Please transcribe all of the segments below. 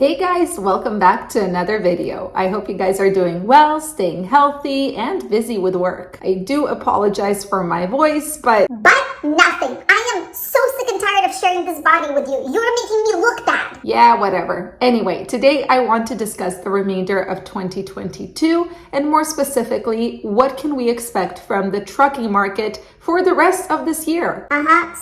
Hey guys, welcome back to another video. I hope you guys are doing well, staying healthy, and busy with work. I do apologize for my voice, but nothing. I am so sick and tired of sharing this body with you. You're making me look bad. yeah, whatever. Anyway, today I want to discuss the remainder of 2022 and more specifically, what can we expect from the trucking market for the rest of this year?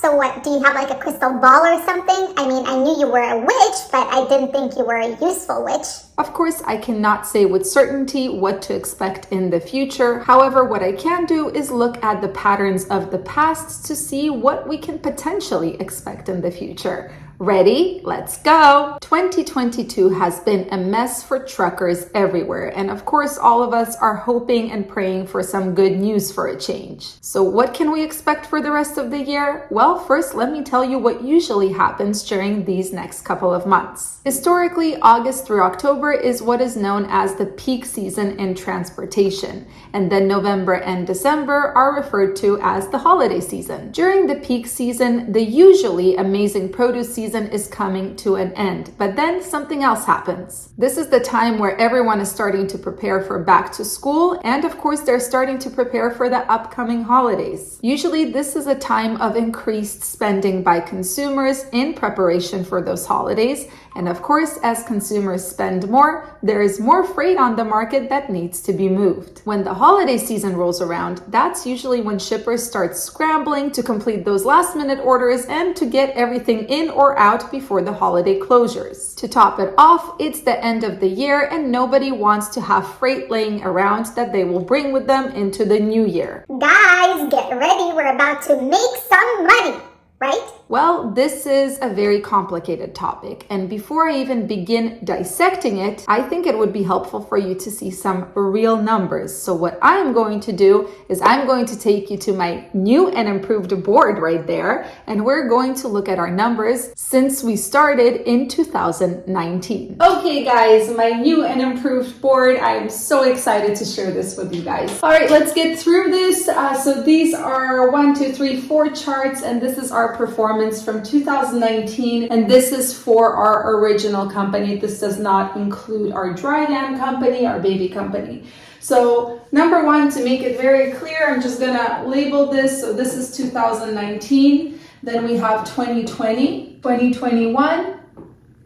So what, do you have like a crystal ball or something? I mean, I knew you were a witch, but I didn't think you were a useful witch. Of course, I cannot say with certainty what to expect in the future. However, what I can do is look at the patterns of the past to see what we can potentially expect in the future. Ready? Let's go! 2022 has been a mess for truckers everywhere, and of course all of us are hoping and praying for some good news for a change. So what can we expect for the rest of the year? Well, first let me tell you what usually happens during these next couple of months. Historically, August through October is what is known as the peak season in transportation, and then November and December are referred to as the holiday season. During the peak season, the usually amazing produce season is coming to an end, but then something else happens. This is the time where everyone is starting to prepare for back to school, and of course they're starting to prepare for the upcoming holidays. Usually this is a time of increased spending by consumers in preparation for those holidays, and of course as consumers spend more, there is more freight on the market that needs to be moved. When the holiday season rolls around, that's usually when shippers start scrambling to complete those last minute orders and to get everything in or out before the holiday closures. To top it off, it's the end of the year and nobody wants to have freight laying around that they will bring with them into the new year. Guys, get ready. We're about to make some money, right? Well, this is a very complicated topic, and before I even begin dissecting it, I think it would be helpful for you to see some real numbers. So what I am going to do is I'm going to take you to my new and improved board right there, and we're going to look at our numbers since we started in 2019. Okay guys, my new and improved board. I am so excited to share this with you guys. All right, let's get through this. So these are 4 charts, and this is our performance from 2019, and this is for our original company. This does not include our dry van company, our baby company. So number one, to make it very clear, I'm just gonna label this. So this is 2019, then we have 2020, 2021,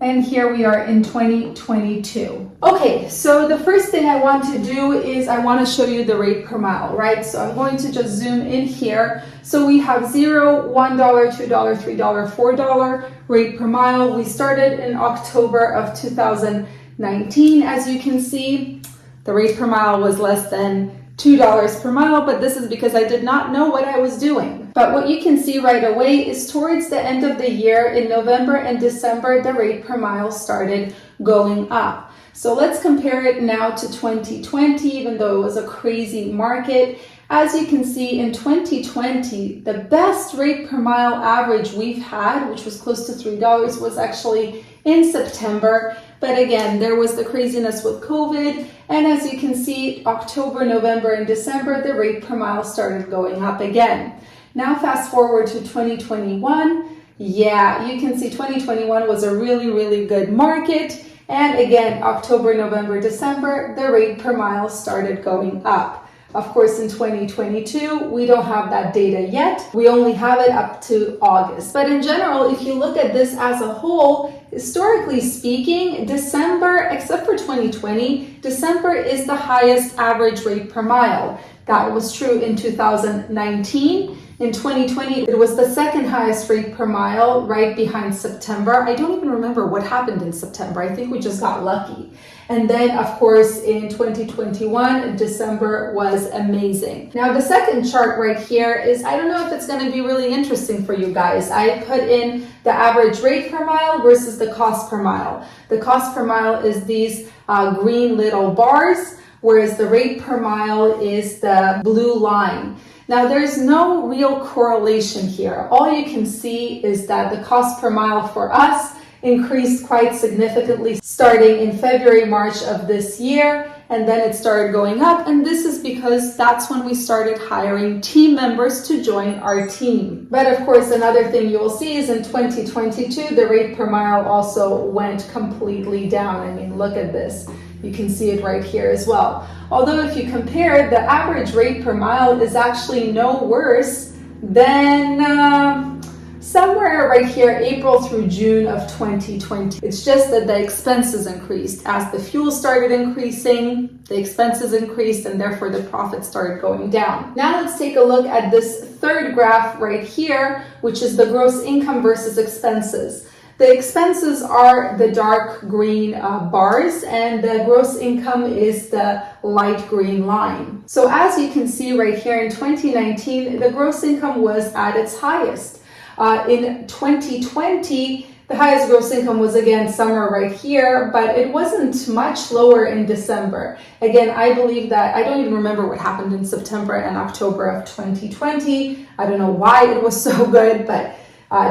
and here we are in 2022. Okay, so the first thing I want to do is I want to show you the rate per mile, right? So I'm going to just zoom in here. So we have $0, $1, $2, $3, $4 rate per mile. We started in October of 2019. As you can see, the rate per mile was less than $2 per mile, but this is because I did not know what I was doing. But what you can see right away is towards the end of the year, in November and December, the rate per mile started going up. So let's compare it now to 2020, even though it was a crazy market. As you can see, in 2020, the best rate per mile average we've had, which was close to $3, was actually in September. But again, there was the craziness with COVID. And as you can see, October, November, and December, the rate per mile started going up again. Now fast forward to 2021. Yeah, you can see 2021 was a really, really good market. And again, October, November, December, the rate per mile started going up. Of course, in 2022, we don't have that data yet. We only have it up to August. But in general, if you look at this as a whole, historically speaking, December, except for 2020, December is the highest average rate per mile. That was true in 2019. In 2020, it was the second highest rate per mile, right behind September. I don't even remember what happened in September. I think we just got lucky. And then, of course, in 2021, December was amazing. Now, the second chart right here is, I don't know if it's going to be really interesting for you guys. I put in the average rate per mile versus the cost per mile. The cost per mile is these green little bars, whereas the rate per mile is the blue line. Now, there's no real correlation here. All you can see is that the cost per mile for us increased quite significantly starting in February, March of this year, and then it started going up. And this is because that's when we started hiring team members to join our team. But of course, another thing you will see is in 2022, the rate per mile also went completely down. I mean, look at this. You can see it right here as well. Although if you compare, the average rate per mile is actually no worse than somewhere right here, April through June of 2020. It's just that the expenses increased. As the fuel started increasing, the expenses increased, and therefore the profit started going down. Now let's take a look at this third graph right here, which is the gross income versus expenses. The expenses are the dark green bars, and the gross income is the light green line. So as you can see right here in 2019, the gross income was at its highest. In 2020, the highest gross income was again somewhere right here, but it wasn't much lower in December. Again, I believe that, I don't even remember what happened in September and October of 2020. I don't know why it was so good, but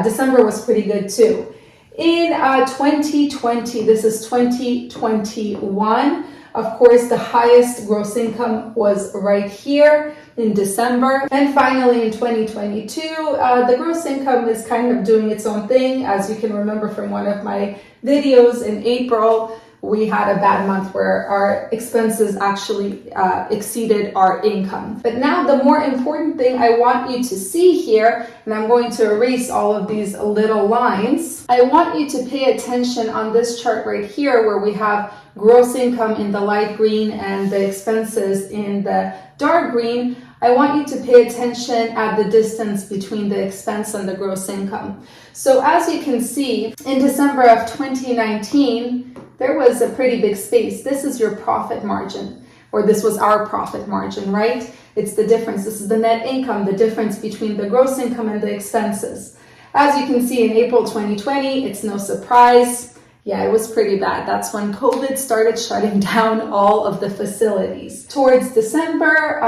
December was pretty good too. In 2020, this is 2021, of course, the highest gross income was right here in December. And finally, in 2022, the gross income is kind of doing its own thing. As you can remember from one of my videos in April, we had a bad month where our expenses actually exceeded our income. But now the more important thing I want you to see here, and I'm going to erase all of these little lines, I want you to pay attention on this chart right here where we have gross income in the light green and the expenses in the dark green. I want you to pay attention at the distance between the expense and the gross income. So as you can see, in December of 2019, there was a pretty big space. This is your profit margin, or this was our profit margin, right? It's the difference. This is the net income, the difference between the gross income and the expenses. As you can see in April 2020, it's no surprise. Yeah, it was pretty bad. That's when COVID started shutting down all of the facilities. Towards December,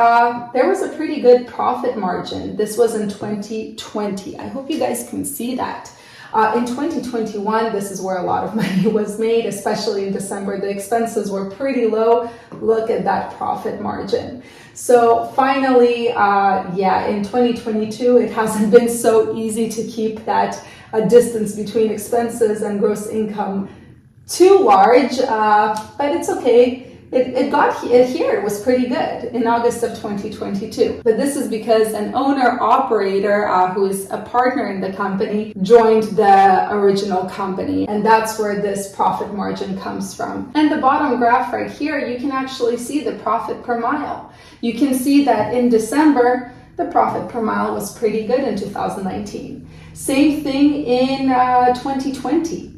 there was a pretty good profit margin. This was in 2020. I hope you guys can see that. In 2021, this is where a lot of money was made, especially in December. The expenses were pretty low. Look at that profit margin. So finally, in 2022, it hasn't been so easy to keep that distance between expenses and gross income too large, but it's okay. It got here. It was pretty good in August of 2022. But this is because an owner-operator who is a partner in the company joined the original company. And that's where this profit margin comes from. And the bottom graph right here, you can actually see the profit per mile. You can see that in December, the profit per mile was pretty good in 2019. Same thing in 2020.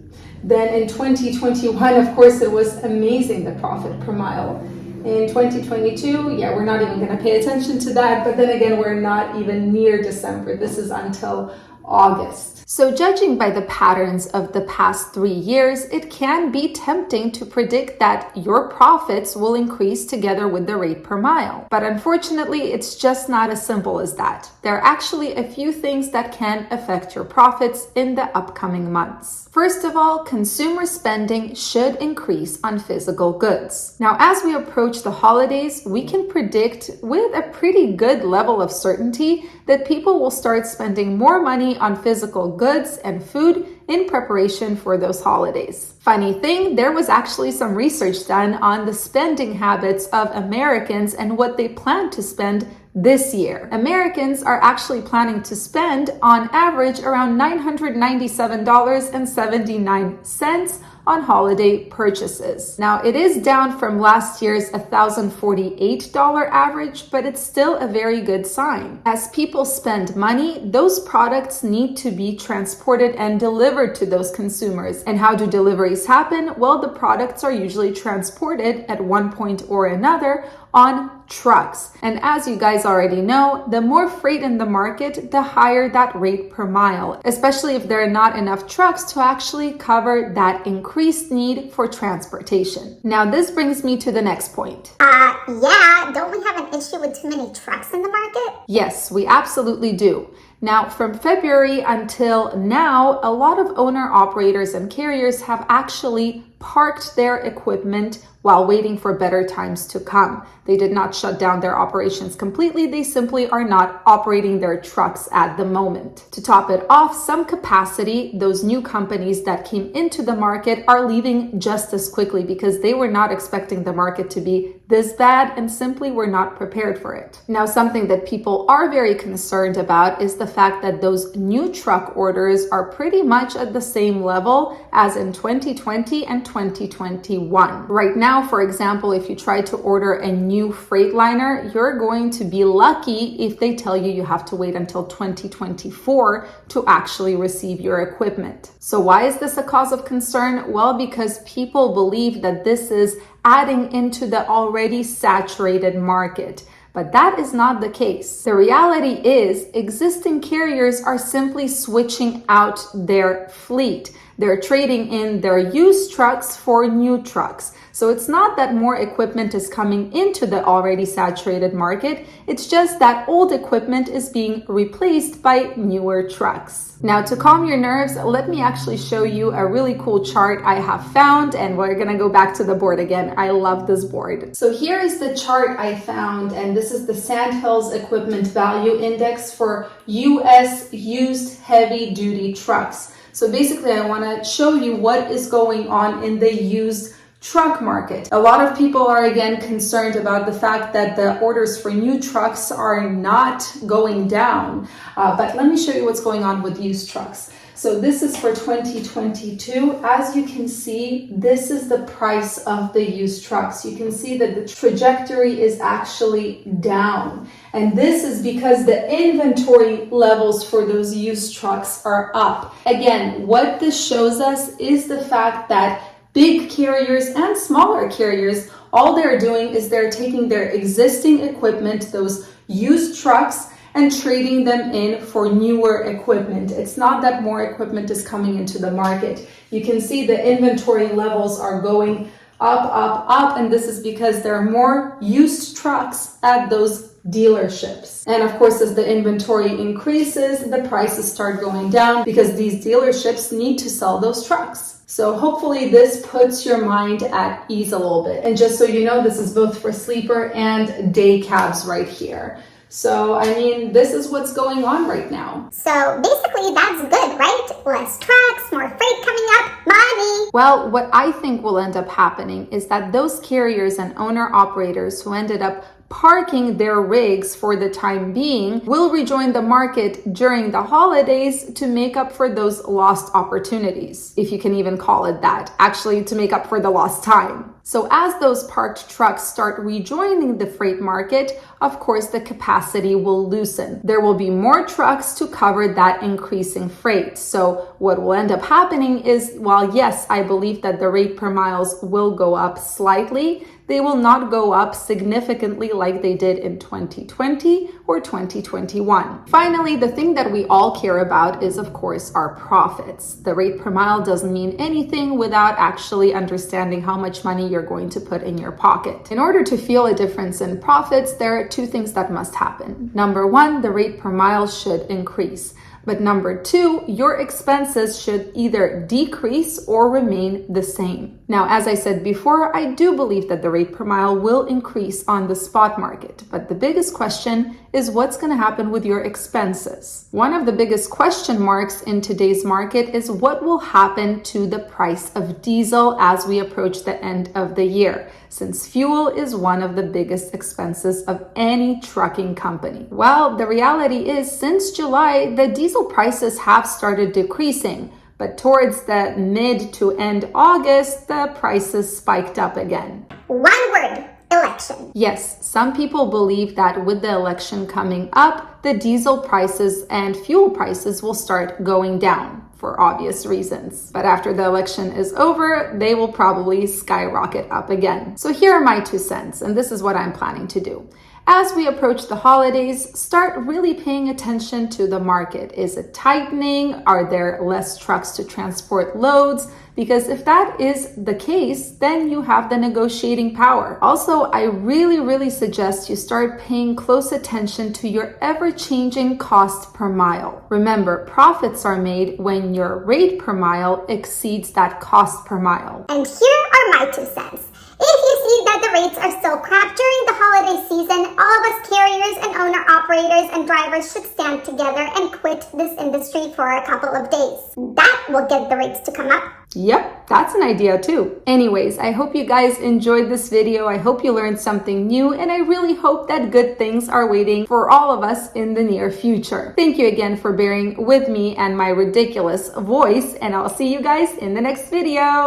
Then in 2021, of course, it was amazing, the profit per mile. In 2022, we're not even going to pay attention to that. But then again, we're not even near December. This is until August. So judging by the patterns of the past 3 years, it can be tempting to predict that your profits will increase together with the rate per mile. But unfortunately, it's just not as simple as that. There are actually a few things that can affect your profits in the upcoming months. First of all, consumer spending should increase on physical goods. Now, as we approach the holidays, we can predict with a pretty good level of certainty that people will start spending more money on physical goods and food in preparation for those holidays. Funny thing, there was actually some research done on the spending habits of Americans and what they plan to spend this year. Americans are actually planning to spend on average around $997.79 on holiday purchases. Now, it is down from last year's $1,048 average, but it's still a very good sign. As people spend money, those products need to be transported and delivered to those consumers. And how do deliveries happen? Well, the products are usually transported at one point or another on trucks. And as you guys already know, the more freight in the market, the higher that rate per mile, especially if there are not enough trucks to actually cover that increased need for transportation. Now, this brings me to the next point. Don't we have an issue with too many trucks in the market? Yes, we absolutely do. Now, from February until now, a lot of owner-operators and carriers have actually parked their equipment while waiting for better times to come. They did not shut down their operations completely. They simply are not operating their trucks at the moment. To top it off, some capacity, those new companies that came into the market are leaving just as quickly because they were not expecting the market to be this bad and simply were not prepared for it. Now, something that people are very concerned about is the fact that those new truck orders are pretty much at the same level as in 2020 and 2021. Right now, for example, if you try to order a new Freightliner, you're going to be lucky if they tell you you have to wait until 2024 to actually receive your equipment. So why is this a cause of concern? Well, because people believe that this is adding into the already saturated market. But that is not the case. The reality is existing carriers are simply switching out their fleet. They're trading in their used trucks for new trucks. So it's not that more equipment is coming into the already saturated market. It's just that old equipment is being replaced by newer trucks. Now, to calm your nerves, let me actually show you a really cool chart I have found, and we're gonna go back to the board again. I love this board. So here is the chart I found, and this is the Sandhills Equipment Value Index for US used heavy-duty trucks. So basically, I wanna show you what is going on in the used truck market. A lot of people are again concerned about the fact that the orders for new trucks are not going down. But let me show you what's going on with used trucks. So this is for 2022. As you can see, this is the price of the used trucks. You can see that the trajectory is actually down. And this is because the inventory levels for those used trucks are up. Again, what this shows us is the fact that big carriers and smaller carriers, all they're doing is they're taking their existing equipment, those used trucks, and trading them in for newer equipment. It's not that more equipment is coming into the market. You can see the inventory levels are going up, and this is because there are more used trucks at those dealerships. And of course, as the inventory increases, the prices start going down because these dealerships need to sell those trucks. So hopefully this puts your mind at ease a little bit. And just so you know, this is both for sleeper and day cabs right here. So, I mean, this is what's going on right now. So basically that's good, right? Less trucks, more freight coming up, money. Well, what I think will end up happening is that those carriers and owner-operators who ended up parking their rigs for the time being will rejoin the market during the holidays to make up for those lost opportunities, if you can even call it that, actually to make up for the lost time. So as those parked trucks start rejoining the freight market, of course, the capacity will loosen. There will be more trucks to cover that increasing freight. So what will end up happening is, while yes, I believe that the rate per miles will go up slightly, they will not go up significantly like they did in 2020 or 2021. Finally, the thing that we all care about is, of course, our profits. The rate per mile doesn't mean anything without actually understanding how much money you're going to put in your pocket. In order to feel a difference in profits, there are two things that must happen. Number one, the rate per mile should increase. But number two, your expenses should either decrease or remain the same. Now, as I said before, I do believe that the rate per mile will increase on the spot market. But the biggest question is what's going to happen with your expenses? One of the biggest question marks in today's market is what will happen to the price of diesel as we approach the end of the year, since fuel is one of the biggest expenses of any trucking company. Well, the reality is since July, the diesel prices have started decreasing, but towards the mid to end August, the prices spiked up again. One word, election. Yes, some people believe that with the election coming up, the diesel prices and fuel prices will start going down for obvious reasons. But after the election is over, they will probably skyrocket up again. So here are my 2 cents, and this is what I'm planning to do. As we approach the holidays, start really paying attention to the market. Is it tightening? Are there less trucks to transport loads? Because if that is the case, then you have the negotiating power. Also, I really suggest you start paying close attention to your ever-changing cost per mile. Remember, profits are made when your rate per mile exceeds that cost per mile. And here are my 2 cents. If you see that the rates are still crap during the holiday season, all of us carriers and owner-operators and drivers should stand together and quit this industry for a couple of days. That will get the rates to come up. Yep, that's an idea too. Anyways, I hope you guys enjoyed this video. I hope you learned something new, and I really hope that good things are waiting for all of us in the near future. Thank you again for bearing with me and my ridiculous voice, and I'll see you guys in the next video.